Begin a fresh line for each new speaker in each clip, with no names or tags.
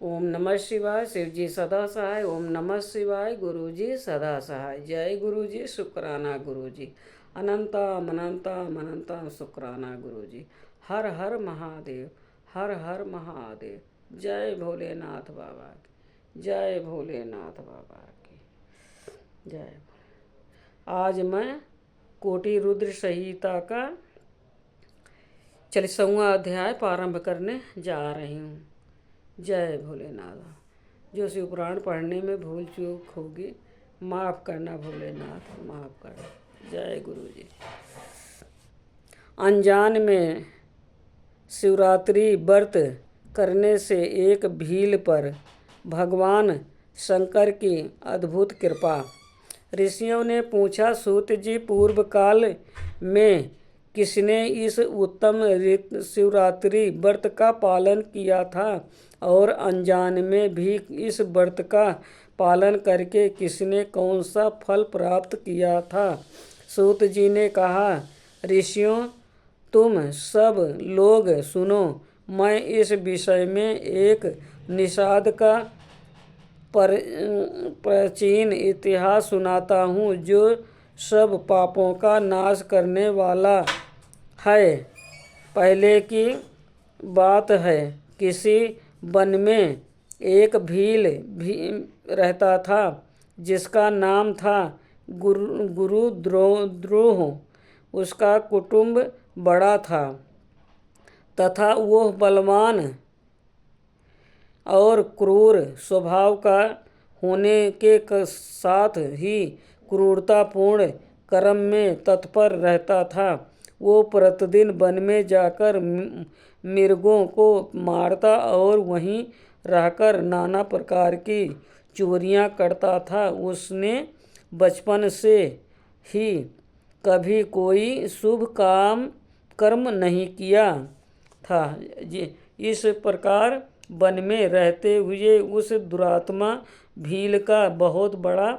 ओम नमः शिवाय। शिव जी सदा सहाय। ओम नमः शिवाय। गुरु जी सदा सहाय। जय गुरु जी। शुक्राना गुरु जी। अनंतम अनंतम अनंतम शुक्राना गुरु जी। हर हर महादेव। हर हर महादेव। जय भोलेनाथ बाबा की। जय भोलेनाथ बाबा की जय। आज मैं कोटि रुद्र संहिता का 40वां अध्याय प्रारंभ करने जा रही हूँ। जय भोलेनाथ। जो शिव पुराण पढ़ने में भूल चूक होगी माफ़ करना भोलेनाथ, माफ़ करना। जय गुरु जी। अनजान में शिवरात्रि व्रत करने से एक भील पर भगवान शंकर की अद्भुत कृपा। ऋषियों ने पूछा, सूत जी, पूर्व काल में किसने इस उत्तम शिवरात्रि व्रत का पालन किया था और अनजान में भी इस व्रत का पालन करके किसने कौन सा फल प्राप्त किया था? सूत जी ने कहा, ऋषियों, तुम सब लोग सुनो। मैं इस विषय में एक निषाद का प्राचीन इतिहास सुनाता हूँ जो सब पापों का नाश करने वाला है। पहले की बात है, किसी वन में एक भील भी रहता था जिसका नाम था गुरुद्रोह। उसका कुटुंब बड़ा था तथा वह बलवान और क्रूर स्वभाव का होने के साथ ही क्रूरतापूर्ण कर्म में तत्पर रहता था। वो प्रतिदिन वन में जाकर मृगों को मारता और वहीं रहकर नाना प्रकार की चोरियां करता था। उसने बचपन से ही कभी कोई शुभ कर्म नहीं किया था। इस प्रकार वन में रहते हुए उस दुरात्मा भील का बहुत बड़ा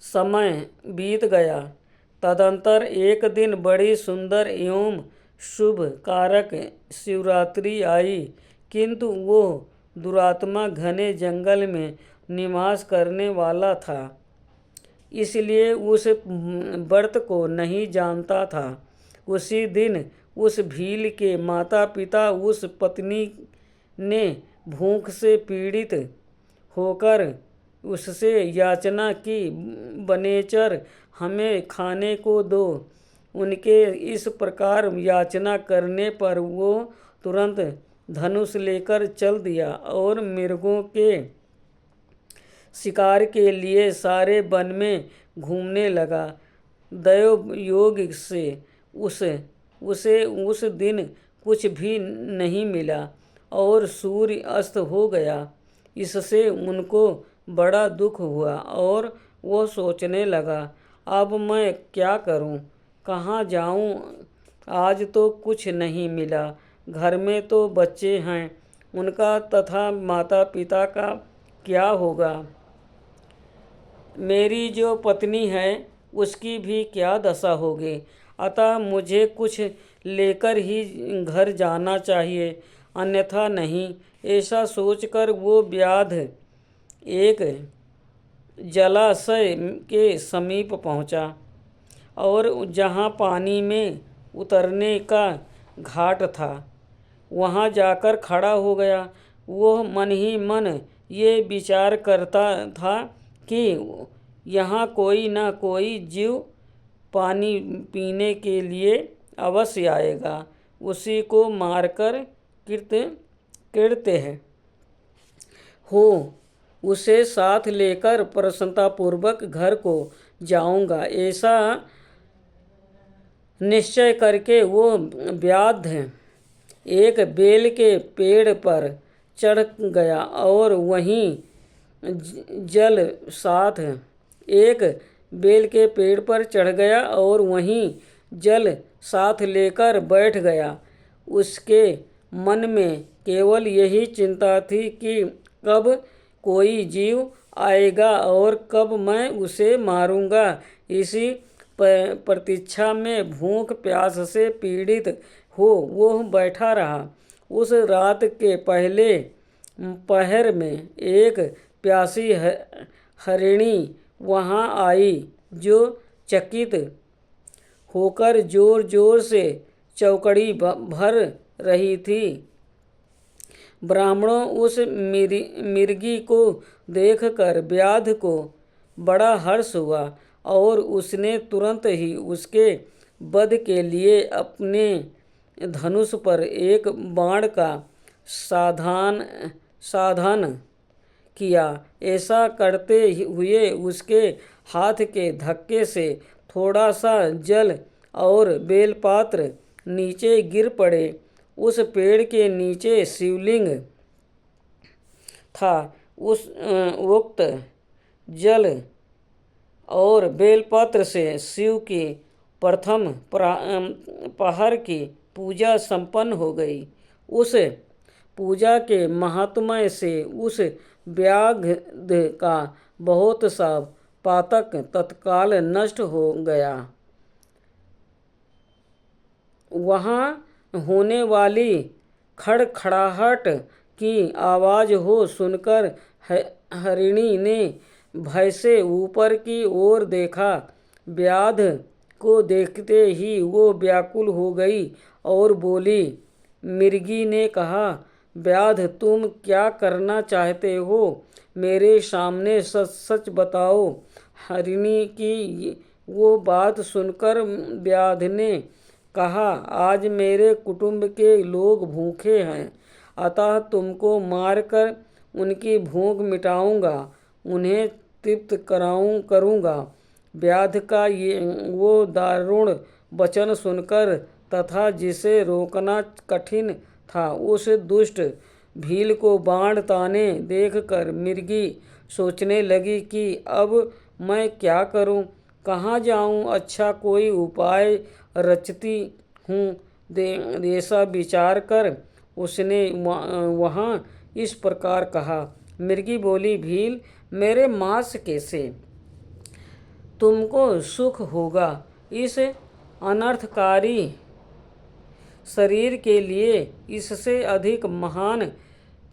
समय बीत गया। तदंतर एक दिन बड़ी सुंदर एवं शुभ कारक शिवरात्रि आई, किंतु वो दुरात्मा घने जंगल में निवास करने वाला था, इसलिए उस व्रत को नहीं जानता था। उसी दिन उस भील के माता पिता उस पत्नी ने भूख से पीड़ित होकर उससे याचना की, बनेचर हमें खाने को दो। उनके इस प्रकार याचना करने पर वो तुरंत धनुष लेकर चल दिया और मृगों के शिकार के लिए सारे वन में घूमने लगा। दैव योग से उसे उस दिन कुछ भी नहीं मिला और सूर्य अस्त हो गया। इससे उनको बड़ा दुख हुआ और वो सोचने लगा, अब मैं क्या करूं, कहाँ जाऊं? आज तो कुछ नहीं मिला। घर में तो बच्चे हैं, उनका तथा माता पिता का क्या होगा? मेरी जो पत्नी है उसकी भी क्या दशा होगी? अतः मुझे कुछ लेकर ही घर जाना चाहिए, अन्यथा नहीं। ऐसा सोचकर वो व्याध एक जलाशय के समीप पहुंचा और जहां पानी में उतरने का घाट था वहां जाकर खड़ा हो गया। वह मन ही मन ये विचार करता था कि यहाँ कोई न कोई जीव पानी पीने के लिए अवश्य आएगा, उसी को मारकर कृत्य है हो उसे साथ लेकर प्रसन्नतापूर्वक घर को जाऊंगा। ऐसा निश्चय करके वो व्याध एक बेल के पेड़ पर चढ़ गया और वहीं जल साथ एक बेल के पेड़ पर चढ़ गया और वहीं जल साथ लेकर बैठ गया। उसके मन में केवल यही चिंता थी कि कब कोई जीव आएगा और कब मैं उसे मारूंगा। इसी प्रतीक्षा में भूख प्यास से पीड़ित हो वो बैठा रहा। उस रात के पहले पहर में एक प्यासी हरिणी वहाँ आई, जो चकित होकर जोर जोर से चौकड़ी भर रही थी। ब्राह्मणों उस मिर्गी को देखकर व्याध को बड़ा हर्ष हुआ और उसने तुरंत ही उसके वध के लिए अपने धनुष पर एक बाण का साधन किया। ऐसा करते हुए उसके हाथ के धक्के से थोड़ा सा जल और बेलपात्र नीचे गिर पड़े। उस पेड़ के नीचे शिवलिंग था। उस उक्त जल और बेलपत्र से शिव की प्रथम पहर की पूजा संपन्न हो गई। उस पूजा के महात्म्य से उस व्याघ्र का बहुत सा पातक तत्काल नष्ट हो गया। वहाँ होने वाली खड़खड़ाहट की आवाज़ हो सुनकर हरिणी ने भय से ऊपर की ओर देखा। व्याध को देखते ही वो व्याकुल हो गई और बोली। मिर्गी ने कहा, व्याध, तुम क्या करना चाहते हो? मेरे सामने सच सच बताओ। हरिणी की वो बात सुनकर व्याध ने कहा, आज मेरे कुटुंब के लोग भूखे हैं, अतः तुमको मारकर उनकी भूख मिटाऊंगा, उन्हें तृप्त करूंगा। व्याध का वो दारुण वचन सुनकर तथा जिसे रोकना कठिन था, उस दुष्ट भील को बाण ताने देखकर मिर्गी सोचने लगी कि अब मैं क्या करूं, कहाँ जाऊं? अच्छा कोई उपाय रचती हूँ। ऐसा विचार कर उसने वहाँ इस प्रकार कहा। मिर्गी बोली, भील, मेरे मांस कैसे तुमको सुख होगा? इस अनर्थकारी शरीर के लिए इससे अधिक महान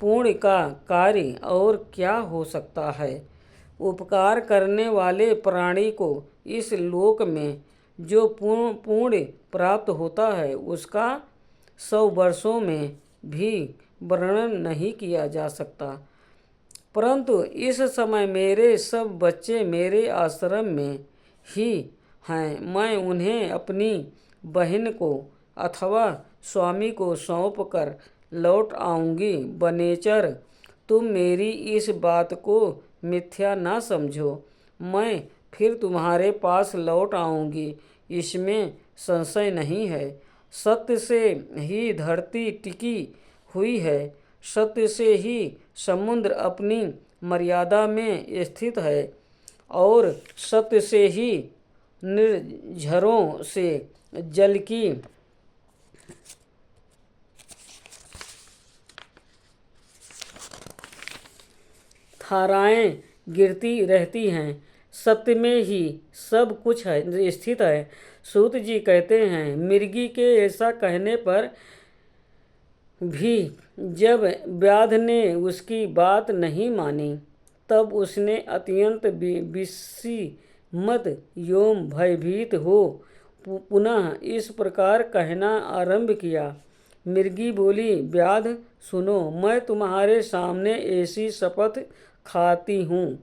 पुण्य का कार्य और क्या हो सकता है? उपकार करने वाले प्राणी को इस लोक में जो पुण्य प्राप्त होता है, उसका 100 वर्षों में भी वर्णन नहीं किया जा सकता। परंतु इस समय मेरे सब बच्चे मेरे आश्रम में ही हैं। मैं उन्हें अपनी बहन को अथवा स्वामी को सौंप कर लौट आऊँगी। बनेचर, तुम मेरी इस बात को मिथ्या ना समझो। मैं फिर तुम्हारे पास लौट आऊँगी, इसमें संशय नहीं है। सत्य से ही धरती टिकी हुई है, सत्य से ही समुद्र अपनी मर्यादा में स्थित है और सत्य से ही निर्झरों से जल की धाराएं गिरती रहती हैं। सत्य में ही सब कुछ है स्थित है। सूत जी कहते हैं, मिर्गी के ऐसा कहने पर भी जब व्याध ने उसकी बात नहीं मानी, तब उसने अत्यंत विस्मित एवं भयभीत हो पुनः इस प्रकार कहना आरंभ किया। मिर्गी बोली, व्याध सुनो, मैं तुम्हारे सामने ऐसी शपथ खाती हूँ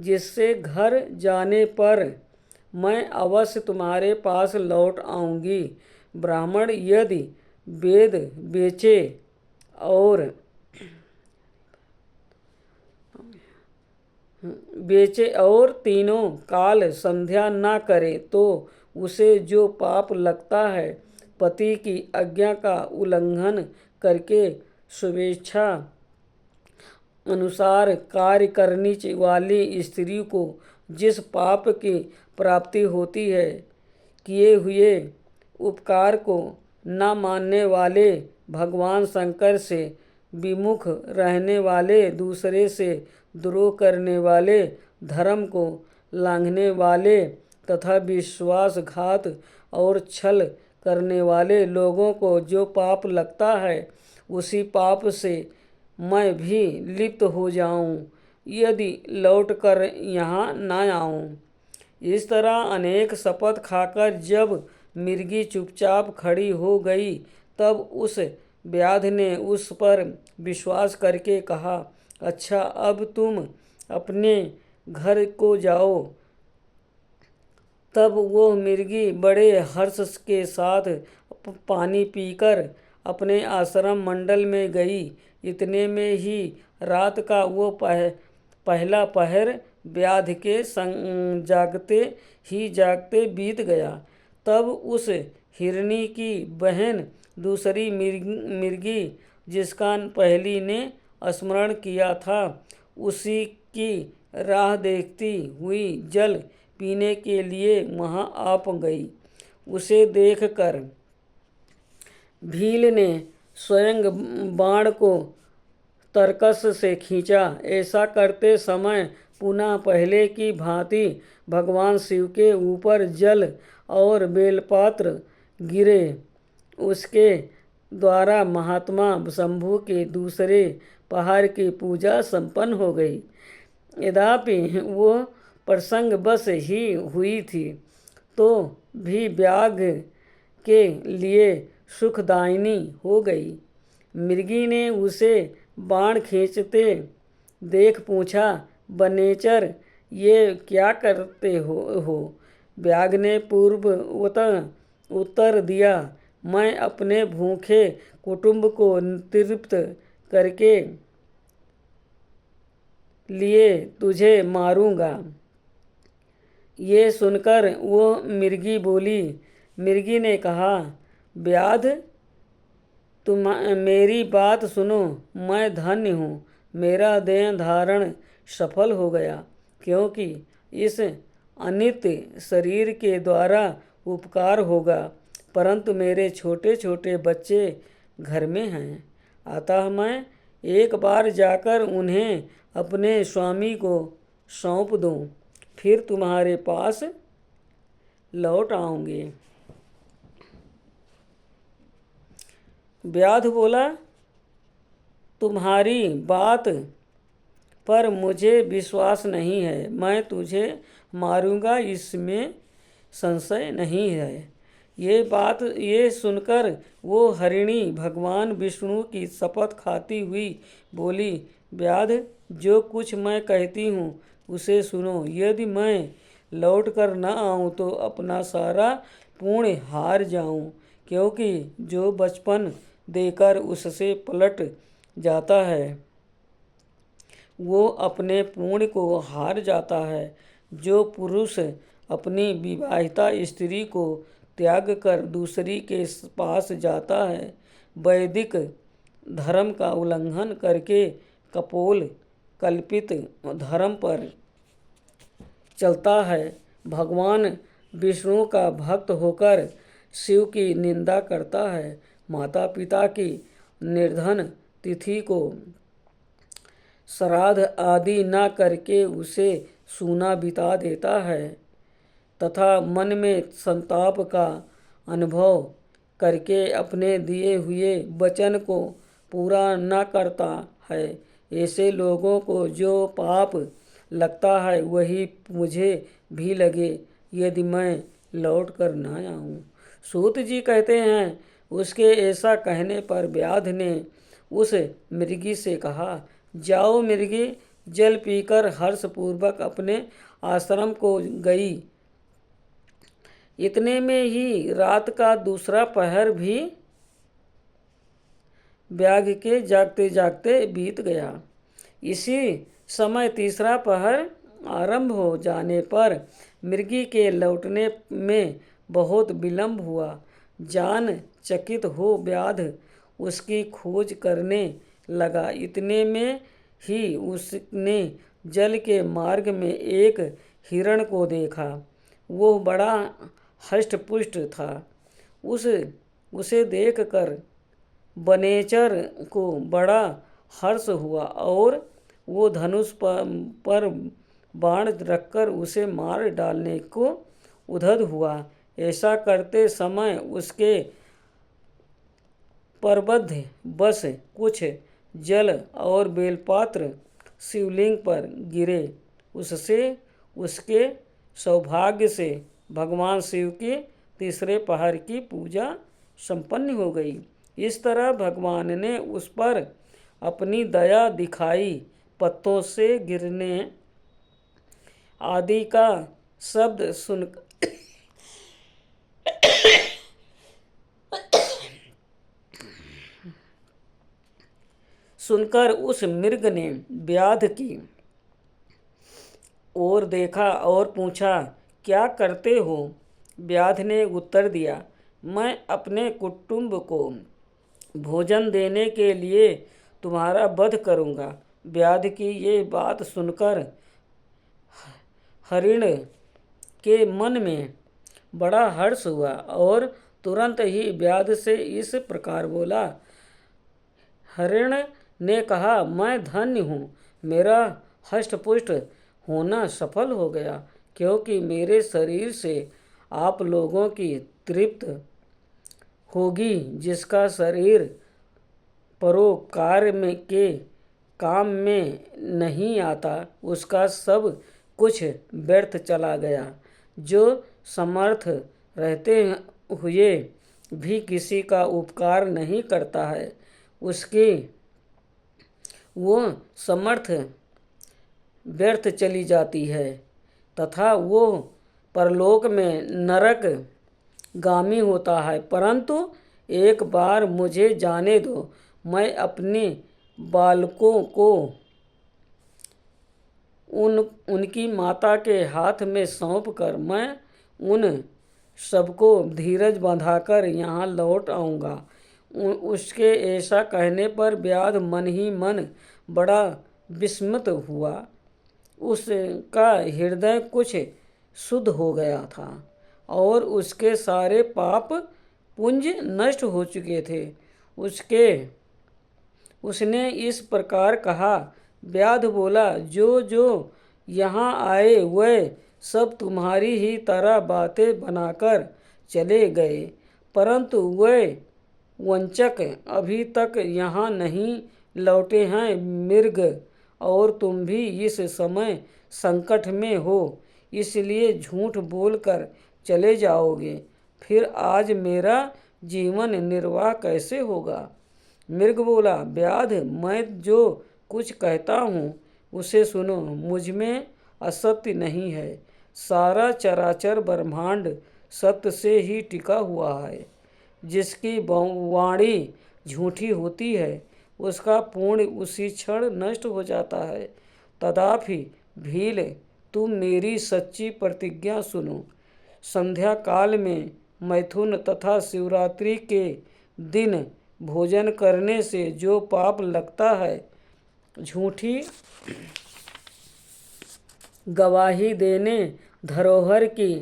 जिससे घर जाने पर मैं अवश्य तुम्हारे पास लौट आऊँगी। ब्राह्मण यदि वेद बेचे और तीनों काल संध्या ना करे तो उसे जो पाप लगता है, पति की आज्ञा का उल्लंघन करके स्वेच्छा अनुसार कार्य करने वाली स्त्री को जिस पाप की प्राप्ति होती है, किए हुए उपकार को न मानने वाले, भगवान शंकर से विमुख रहने वाले, दूसरे से द्रोह करने वाले, धर्म को लांघने वाले तथा विश्वासघात और छल करने वाले लोगों को जो पाप लगता है, उसी पाप से मैं भी लिप्त हो जाऊं यदि लौट कर यहाँ न आऊं। इस तरह अनेक शपथ खाकर जब मिर्गी चुपचाप खड़ी हो गई, तब उस व्याध ने उस पर विश्वास करके कहा, अच्छा अब तुम अपने घर को जाओ। तब वो मिर्गी बड़े हर्ष के साथ पानी पीकर अपने आश्रम मंडल में गई। इतने में ही रात का वो पहला पहर व्याध के संग जागते ही जागते बीत गया। तब उस हिरनी की बहन दूसरी मिर्गी जिसका पहली ने स्मरण किया था, उसी की राह देखती हुई जल पीने के लिए वहाँ आ गई। उसे देखकर भील ने स्वयं बाण को तरकस से खींचा। ऐसा करते समय पुनः पहले की भांति भगवान शिव के ऊपर जल और बेलपात्र गिरे। उसके द्वारा महात्मा शंभु के दूसरे पहाड़ की पूजा संपन्न हो गई। यद्यपि वो प्रसंग बस ही हुई थी, तो भी व्याघ के लिए सुखदायिनी हो गई। मृगी ने उसे बाण खींचते देख पूछा, बनेचर ये क्या करते हो? व्याघ ने पूर्ववत उत्तर दिया, मैं अपने भूखे कुटुंब को तृप्त करके लिए तुझे मारूंगा। ये सुनकर वो मिर्गी बोली। मिर्गी ने कहा, व्याध तुम मेरी बात सुनो, मैं धन्य हूँ, मेरा देह धारण सफल हो गया, क्योंकि इस अनित्य शरीर के द्वारा उपकार होगा, परंतु मेरे छोटे छोटे बच्चे घर में हैं। अतः मैं एक बार जाकर उन्हें अपने स्वामी को सौंप दूँ, फिर तुम्हारे पास लौट आऊँगी। व्याध बोला, तुम्हारी बात पर मुझे विश्वास नहीं है, मैं तुझे मारूंगा, इसमें संशय नहीं है। ये सुनकर वो हरिणी भगवान विष्णु की शपथ खाती हुई बोली, व्याध जो कुछ मैं कहती हूँ उसे सुनो। यदि मैं लौट कर न आऊँ तो अपना सारा पुण्य हार जाऊँ, क्योंकि जो बचपन देकर उससे पलट जाता है वो अपने पुण्य को हार जाता है। जो पुरुष अपनी विवाहिता स्त्री को त्याग कर दूसरी के पास जाता है, वैदिक धर्म का उल्लंघन करके कपोल कल्पित धर्म पर चलता है, भगवान विष्णु का भक्त होकर शिव की निंदा करता है, माता पिता की निर्धन तिथि को श्राद्ध आदि न करके उसे सूना बिता देता है, तथा मन में संताप का अनुभव करके अपने दिए हुए वचन को पूरा न करता है। ऐसे लोगों को जो पाप लगता है वही मुझे भी लगे यदि मैं लौट कर न आऊँ। सूत जी कहते हैं, उसके ऐसा कहने पर व्याध ने उस मृगी से कहा, जाओ मृगी। जल पीकर हर्षपूर्वक अपने आश्रम को गई। इतने में ही रात का दूसरा पहर भी व्याघ के जागते जागते बीत गया। इसी समय तीसरा पहर आरंभ हो जाने पर मृगी के लौटने में बहुत विलंब हुआ। जान चकित हो व्याध उसकी खोज करने लगा। इतने में ही उसने जल के मार्ग में एक हिरण को देखा। वो बड़ा हष्ट-पुष्ट था। उसे देखकर बनेचर को बड़ा हर्ष हुआ और वो धनुष पर बाण रखकर उसे मार डालने को उद्यत हुआ। ऐसा करते समय उसके प्रबुद्ध बस कुछ जल और बेलपात्र शिवलिंग पर गिरे। उससे उसके सौभाग्य से भगवान शिव के तीसरे पहर की पूजा संपन्न हो गई। इस तरह भगवान ने उस पर अपनी दया दिखाई। पत्तों से गिरने आदि का शब्द सुनकर उस मृग ने व्याध की ओर देखा और पूछा, क्या करते हो? व्याध ने उत्तर दिया, मैं अपने कुटुंब को भोजन देने के लिए तुम्हारा वध करूँगा। व्याध की ये बात सुनकर हरिण के मन में बड़ा हर्ष हुआ और तुरंत ही व्याध से इस प्रकार बोला। हरिण ने कहा, मैं धन्य हूँ, मेरा हष्टपुष्ट होना सफल हो गया, क्योंकि मेरे शरीर से आप लोगों की तृप्त होगी। जिसका शरीर परोपकार में के काम में नहीं आता, उसका सब कुछ व्यर्थ चला गया। जो समर्थ रहते हुए भी किसी का उपकार नहीं करता है, उसकी वो समर्थ व्यर्थ चली जाती है तथा वो परलोक में नरक गामी होता है। परंतु एक बार मुझे जाने दो, मैं अपने बालकों को उनकी माता के हाथ में सौंप कर मैं उन सबको धीरज बंधाकर यहाँ लौट आऊँगा। उसके ऐसा कहने पर व्याध मन ही मन बड़ा विस्मित हुआ। उसका हृदय कुछ शुद्ध हो गया था और उसके सारे पाप पुंज नष्ट हो चुके थे। उसने इस प्रकार कहा। व्याध बोला, जो जो यहाँ आए वह सब तुम्हारी ही तरह बातें बनाकर चले गए, परंतु वह वंचक अभी तक यहाँ नहीं लौटे हैं। मृग, और तुम भी इस समय संकट में हो, इसलिए झूठ बोलकर चले जाओगे। फिर आज मेरा जीवन निर्वाह कैसे होगा? मृग बोला, व्याध, मैं जो कुछ कहता हूँ उसे सुनो। मुझ में असत्य नहीं है। सारा चराचर ब्रह्मांड सत्य से ही टिका हुआ है। जिसकी वाणी झूठी होती है, उसका पूर्ण उसी क्षण नष्ट हो जाता है। तथापि भील, तुम मेरी सच्ची प्रतिज्ञा सुनो। संध्या काल में मैथुन तथा शिवरात्रि के दिन भोजन करने से जो पाप लगता है, झूठी गवाही देने, धरोहर की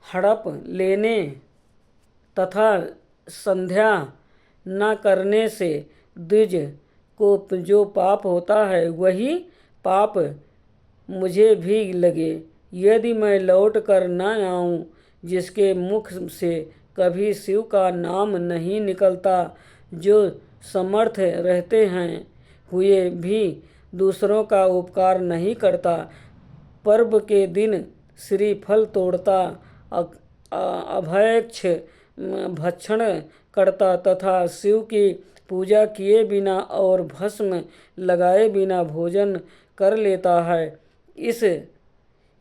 हड़प लेने तथा संध्या न करने से द्विज को जो पाप होता है, वही पाप मुझे भी लगे। यदि मैं लौट कर न आऊँ, जिसके मुख से कभी शिव का नाम नहीं निकलता, जो समर्थ रहते हैं हुए भी दूसरों का उपकार नहीं करता, पर्व के दिन श्रीफल तोड़ता, अभयक्ष भक्षण करता तथा शिव की पूजा किए बिना और भस्म लगाए बिना भोजन कर लेता है,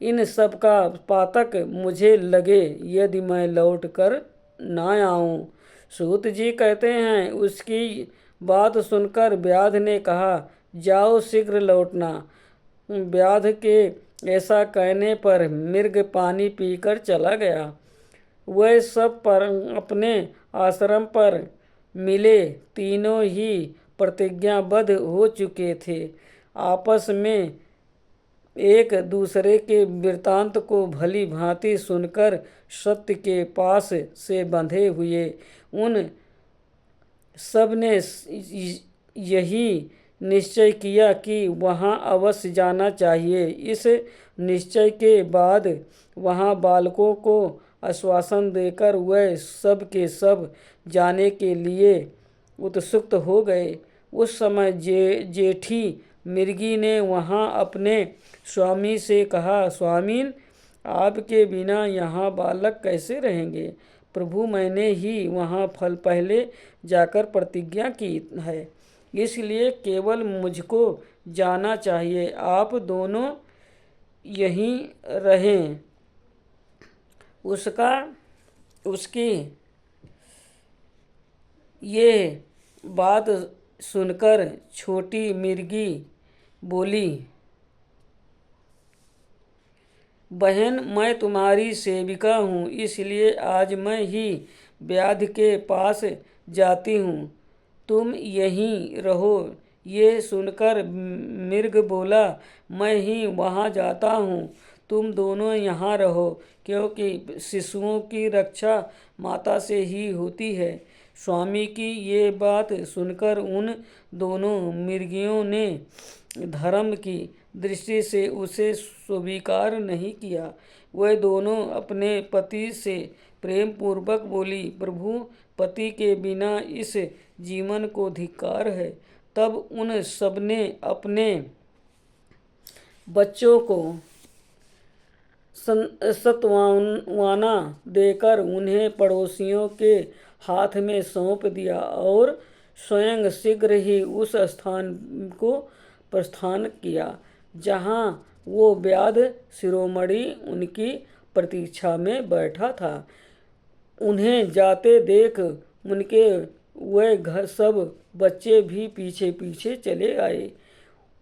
इन सब का पातक मुझे लगे यदि मैं लौट कर ना आऊँ। सूत जी कहते हैं, उसकी बात सुनकर व्याध ने कहा, जाओ शीघ्र लौटना। व्याध के ऐसा कहने पर मृग पानी पीकर चला गया। वह सब पर अपने आश्रम पर मिले तीनों ही प्रतिज्ञाबद्ध हो चुके थे। आपस में एक दूसरे के वृत्तांत को भली भांति सुनकर सत्य के पास से बंधे हुए उन सब ने यही निश्चय किया कि वहाँ अवश्य जाना चाहिए। इस निश्चय के बाद वहाँ बालकों को आश्वासन देकर वह सब के सब जाने के लिए उत्सुक हो गए। उस समय जेठी मिर्गी ने वहाँ अपने स्वामी से कहा, स्वामीन, आपके बिना यहाँ बालक कैसे रहेंगे? प्रभु, मैंने ही वहाँ फल पहले जाकर प्रतिज्ञा की है, इसलिए केवल मुझको जाना चाहिए। आप दोनों यहीं रहें। उसकी ये बात सुनकर छोटी मिर्गी बोली, बहन, मैं तुम्हारी सेविका हूँ, इसलिए आज मैं ही व्याध के पास जाती हूँ, तुम यहीं रहो। ये सुनकर मृग बोला, मैं ही वहाँ जाता हूँ, तुम दोनों यहाँ रहो, क्योंकि शिशुओं की रक्षा माता से ही होती है। स्वामी की ये बात सुनकर उन दोनों मृगियों ने धर्म की दृष्टि से उसे स्वीकार नहीं किया। वे दोनों अपने पति से प्रेम पूर्वक बोली, प्रभु, पति के बिना इस जीवन को धिक्कार है। तब उन सबने अपने बच्चों को सत्वाना देकर उन्हें पड़ोसियों के हाथ में सौंप दिया और स्वयं शीघ्र ही उस स्थान को प्रस्थान किया जहाँ वो व्याध शिरोमणि उनकी प्रतीक्षा में बैठा था। उन्हें जाते देख उनके वे घर सब बच्चे भी पीछे पीछे चले आए।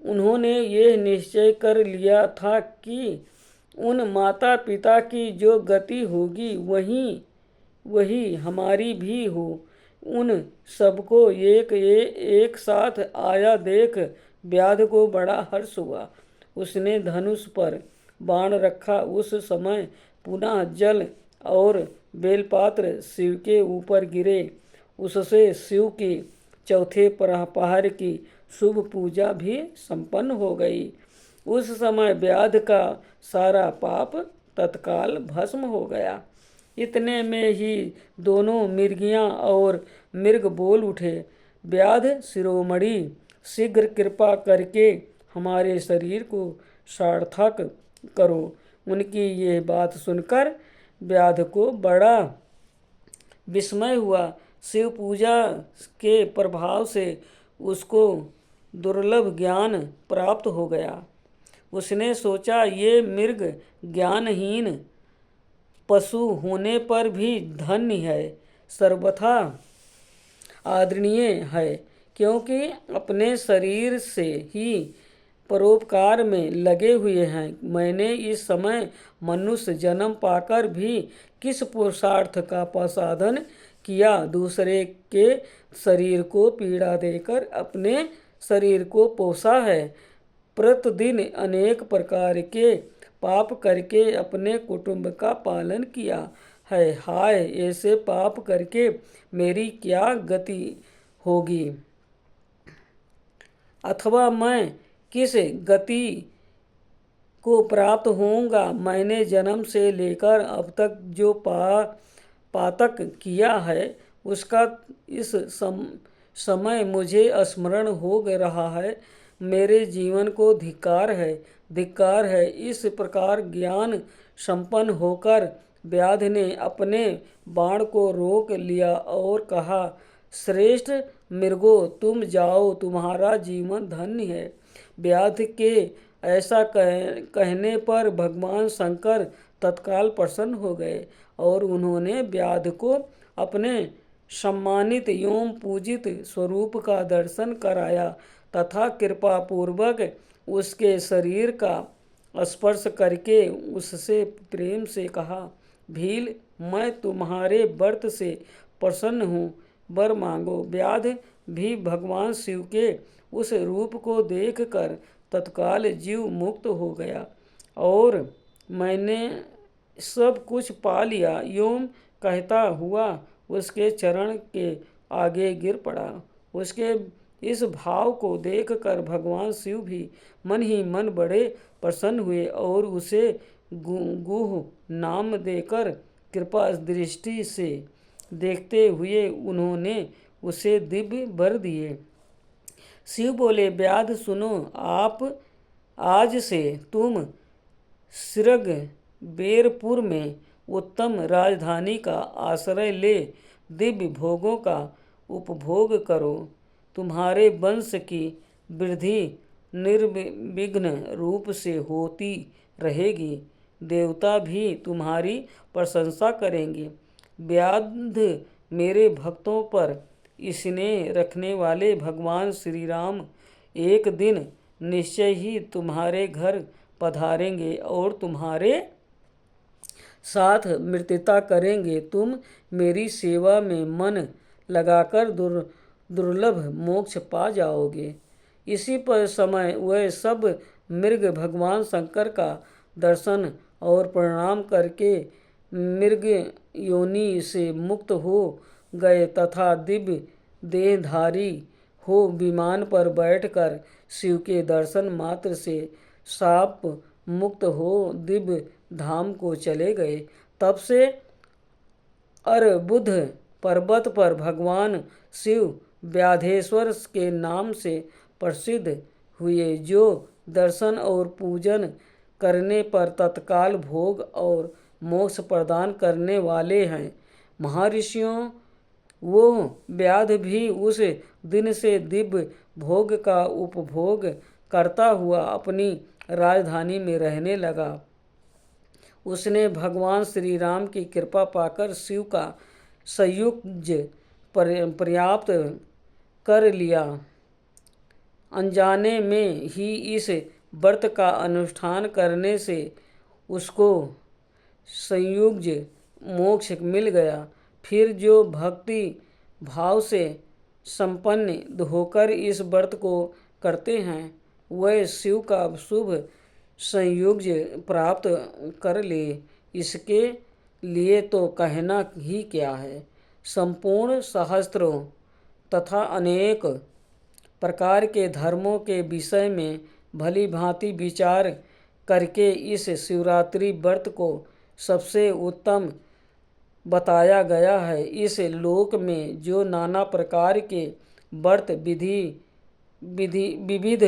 उन्होंने ये निश्चय कर लिया था कि उन माता पिता की जो गति होगी वही हमारी भी हो। उन सबको एक साथ आया देख व्याध को बड़ा हर्ष हुआ। उसने धनुष पर बाण रखा। उस समय पुनः जल और बेलपात्र शिव के ऊपर गिरे। उससे शिव की चौथे पहर की शुभ पूजा भी संपन्न हो गई। उस समय व्याध का सारा पाप तत्काल भस्म हो गया। इतने में ही दोनों मिर्गियाँ और मृग बोल उठे, व्याध शिरोमणि, शीघ्र कृपा करके हमारे शरीर को सार्थक करो। उनकी ये बात सुनकर व्याध को बड़ा विस्मय हुआ। शिव पूजा के प्रभाव से उसको दुर्लभ ज्ञान प्राप्त हो गया। उसने सोचा, ये मृग ज्ञानहीन पशु होने पर भी धन्य है, सर्वथा आदरणीय है, क्योंकि अपने शरीर से ही परोपकार में लगे हुए हैं। मैंने इस समय मनुष्य जन्म पाकर भी किस पुरुषार्थ का प्रसाधन किया? दूसरे के शरीर को पीड़ा देकर अपने शरीर को पोसा है। प्रतिदिन अनेक प्रकार के पाप करके अपने कुटुंब का पालन किया है। हाय, ऐसे पाप करके मेरी क्या गति होगी? अथवा मैं किस गति को प्राप्त होऊंगा? मैंने जन्म से लेकर अब तक जो पातक किया है उसका इस समय मुझे स्मरण हो रहा है। मेरे जीवन को धिक्कार है। इस प्रकार ज्ञान संपन्न होकर व्याध ने अपने बाण को रोक लिया और कहा, श्रेष्ठ मृगो, तुम जाओ, तुम्हारा जीवन धन्य है। व्याध के ऐसा कहने पर भगवान शंकर तत्काल प्रसन्न हो गए और उन्होंने व्याध को अपने सम्मानित एवं पूजित स्वरूप का दर्शन कराया तथा कृपा पूर्वक उसके शरीर का स्पर्श करके उससे प्रेम से कहा, भील, मैं तुम्हारे व्रत से प्रसन्न हूँ, वर मांगो। व्याध भी भगवान शिव के उस रूप को देखकर तत्काल जीव मुक्त हो गया और मैंने सब कुछ पा लिया यूं कहता हुआ उसके चरण के आगे गिर पड़ा। उसके इस भाव को देखकर भगवान शिव भी मन ही मन बड़े प्रसन्न हुए और उसे गुह नाम देकर कृपा दृष्टि से देखते हुए उन्होंने उसे दिव्य वर दिए। शिव बोले, व्याध सुनो, आप आज से तुम सिरग बेरपुर में उत्तम राजधानी का आश्रय ले दिव्य भोगों का उपभोग करो। तुम्हारे वंश की वृद्धि निर्विघ्न रूप से होती रहेगी। देवता भी तुम्हारी प्रशंसा करेंगे। व्याध मेरे भक्तों पर स्नेह रखने वाले भगवान श्री राम एक दिन निश्चय ही तुम्हारे घर पधारेंगे और तुम्हारे साथ मित्रता करेंगे। तुम मेरी सेवा में मन लगाकर दुर्लभ मोक्ष पा जाओगे। इसी पर समय वह सब मृग भगवान शंकर का दर्शन और प्रणाम करके मृग योनि से मुक्त हो गए तथा दिव्य देहधारी हो विमान पर बैठकर शिव के दर्शन मात्र से शाप मुक्त हो दिव्य धाम को चले गए। तब से अर्बुद पर्वत पर भगवान शिव व्याधेश्वर के नाम से प्रसिद्ध हुए, जो दर्शन और पूजन करने पर तत्काल भोग और मोक्ष प्रदान करने वाले हैं। महर्षियों, वो व्याध भी उस दिन से दिव्य भोग का उपभोग करता हुआ अपनी राजधानी में रहने लगा। उसने भगवान श्री राम की कृपा पाकर शिव का संयुज पर्याप्त कर लिया। अनजाने में ही इस व्रत का अनुष्ठान करने से उसको संयुज मोक्ष मिल गया। फिर जो भक्ति भाव से संपन्न होकर इस व्रत को करते हैं, वह शिव का शुभ संयुज प्राप्त कर ले। इसके लिए तो कहना ही क्या है। संपूर्ण सहस्त्रों तथा अनेक प्रकार के धर्मों के विषय में भली भांति विचार करके इस शिवरात्रि व्रत को सबसे उत्तम बताया गया है। इस लोक में जो नाना प्रकार के व्रत विविध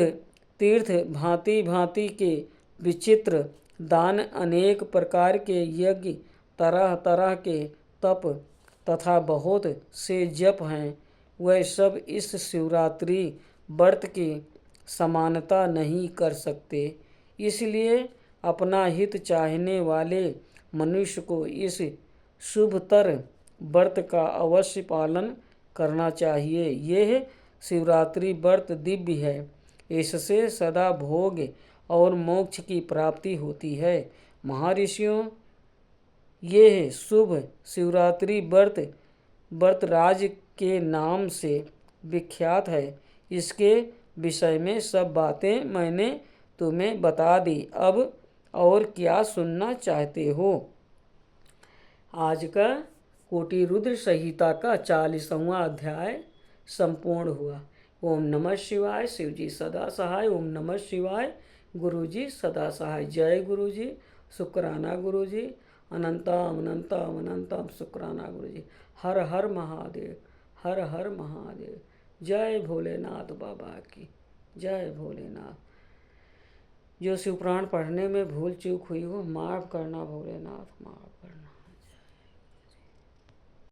तीर्थ, भांति भांति के विचित्र दान, अनेक प्रकार के यज्ञ, तरह तरह के तप तथा बहुत से जप हैं, वह सब इस शिवरात्रि व्रत की समानता नहीं कर सकते। इसलिए अपना हित चाहने वाले मनुष्य को इस शुभतर व्रत का अवश्य पालन करना चाहिए। यह शिवरात्रि व्रत दिव्य है। इससे सदा भोग और मोक्ष की प्राप्ति होती है। महर्षियों, यह शुभ शिवरात्रि व्रत राज के नाम से विख्यात है। इसके विषय में सब बातें मैंने तुम्हें बता दी। अब और क्या सुनना चाहते हो? आज का कोटि रुद्र संहिता का 40वां अध्याय संपूर्ण हुआ। ओम नमः शिवाय। शिव जी सदा सहाय। ओम नमः शिवाय। गुरु जी सदा सहाय। जय गुरु जी। शुक्राना गुरु जी। अनंतम अनंतम अनंतम शुक्राना गुरु जी। हर हर महादेव। हर हर महादेव। जय भोलेनाथ बाबा की। जय भोलेनाथ। जो शिवपुराण पढ़ने में भूल चूक हुई हो माफ़ करना भोलेनाथ, माफ़।